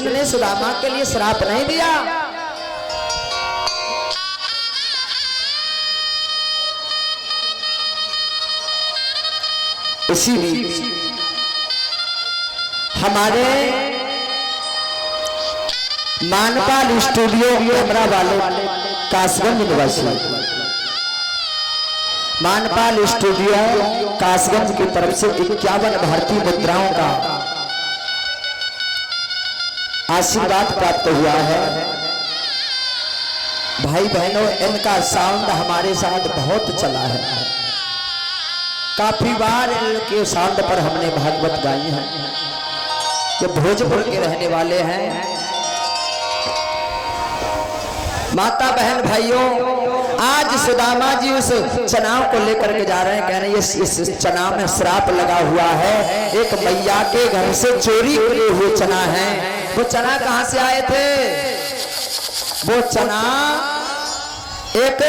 ने सुदामा के लिए श्राप नहीं दिया। इसीलिए हमारे मानपाल स्टूडियो कैमरा वाले कासगंज निवासी मानपाल स्टूडियो कासगंज की तरफ से 51 भारतीय मुद्राओं का आशीर्वाद प्राप्त हुआ है। भाई बहनों, इनका साउंड हमारे साथ बहुत चला है। काफी बार इनके साउंड पर हमने भागवत गाई है। ये भोजपुर के रहने वाले हैं। माता बहन भाइयों, आज सुदामा जी उस चनाव को लेकर के जा रहे हैं। कह रहे हैं इस चना में श्राप लगा हुआ है। एक मैया के घर से चोरी किए हुए चना है। वो चना कहां से आए थे? वो चना एक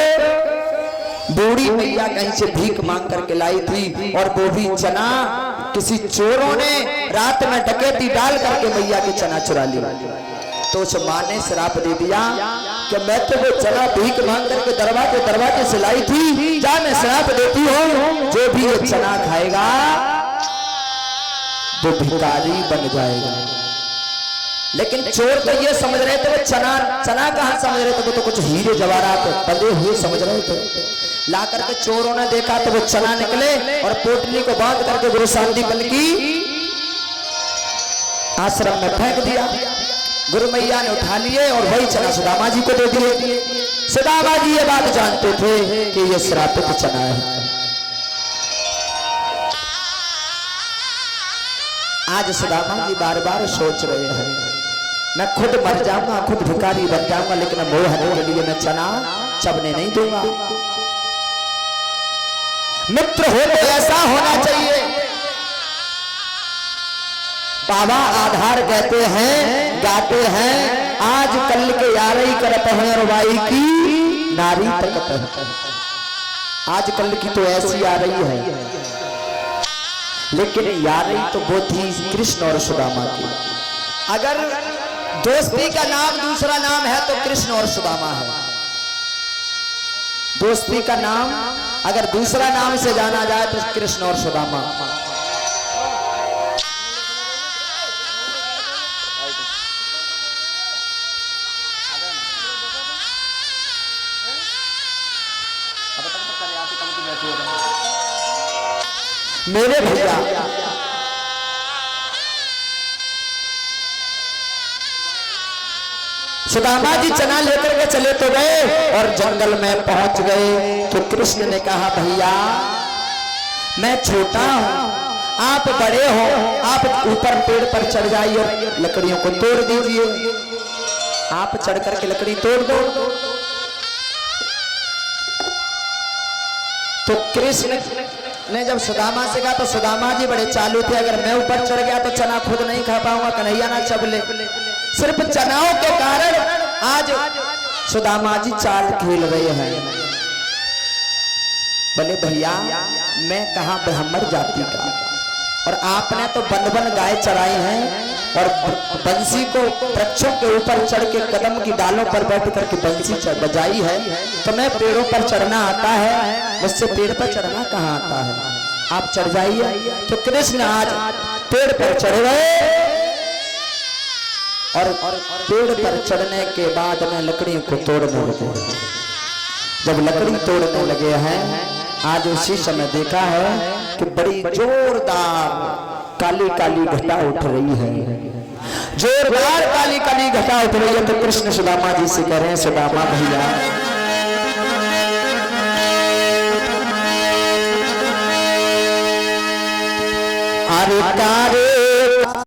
बूढ़ी मैया कहीं से भीख मांग करके लाई थी, और वो भी चना किसी चोरों ने रात में डकैती डाल करके मैया के चना चुरा लिया। तो उस मां ने श्राप दे दिया कि मैं तो वो चना भीख मांग करके दरवाजे से लाई थी, जा मैं श्राप देती हूँ, जो भी ये चना खाएगा वो भिखारी बन जाएगा। लेकिन चोर तो ये समझ रहे थे वो चना कहां समझ रहे थे, वो तो कुछ हीरे जवाहरात पले हुए समझ रहे थे। ला करके चोरों ने देखा तो वो चना निकले और पोटली को बांध करके गुरु सांदीपन की आश्रम में फेंक दिया। गुरु मैया ने उठा लिए और वही चना सुदामा जी को दे दिए। सुदामा जी ये बात जानते थे कि ये श्रापित चना है। आज सुदामा जी बार बार सोच रहे हैं, मैं खुद मर जाऊंगा, खुद भिखारी बन जाऊंगा, लेकिन मोह हरने के लिए मैं चना चबने नहीं दूंगा। मित्र हो तो ऐसा होना चाहिए। बाबा आधार कहते हैं, गाते हैं, आज कल के यारी करत है और वाई की नारी तकत है। आज कल की तो ऐसी आ रही है, लेकिन यारी तो वो थी कृष्ण और सुदामा की। अगर दोस्ती का नाम दूसरा नाम है तो कृष्ण और सुदामा है। दोस्ती का नाम अगर दूसरा नाम से जाना जाए तो कृष्ण और सुदामा। मेरे भैया सुदामा जी चना लेकर के चले तो गए और जंगल में पहुंच गए तो कृष्ण ने कहा, भैया मैं छोटा हूं, आप बड़े हो, आप ऊपर पेड़ पर चढ़ जाइए और लकड़ियों को तोड़ दीजिए। आप चढ़ करके लकड़ी तोड़ दो। तो कृष्ण ने जब सुदामा से कहा तो सुदामा जी बड़े चालू थे, अगर मैं ऊपर चढ़ गया तो चना खुद नहीं खा पाऊंगा, कन्हैया ना चबले। सिर्फ चनाओं के कारण आज सुदामा जी चाल खेल रहे हैं। बोले भैया मैं कहां ब्राह्मण जाति का, और आपने तो बन बन गाय चराई हैं और बंसी को वृक्षों के ऊपर चढ़ के कदम की डालों पर बैठ करके बंसी बजाई है, तो मैं पेड़ों पर चढ़ना आता है, मुझसे पेड़ पर चढ़ना कहाँ आता है, आप चढ़ जाइए। तो कृष्ण आज पेड़ पर चढ़ गए और पेड़ पर चढ़ने के बाद में लकड़ियों को तोड़ने लगे। जब लकड़ी तोड़ने लगे हैं, आज उसी समय देखा है कि बड़ी जोरदार काली काली घटा उठ रही है। जोरदार काली काली घटा उठ रही है। तो कृष्ण सुदामा जी से कह रहे हैं, सुदामा भैया अरे कारे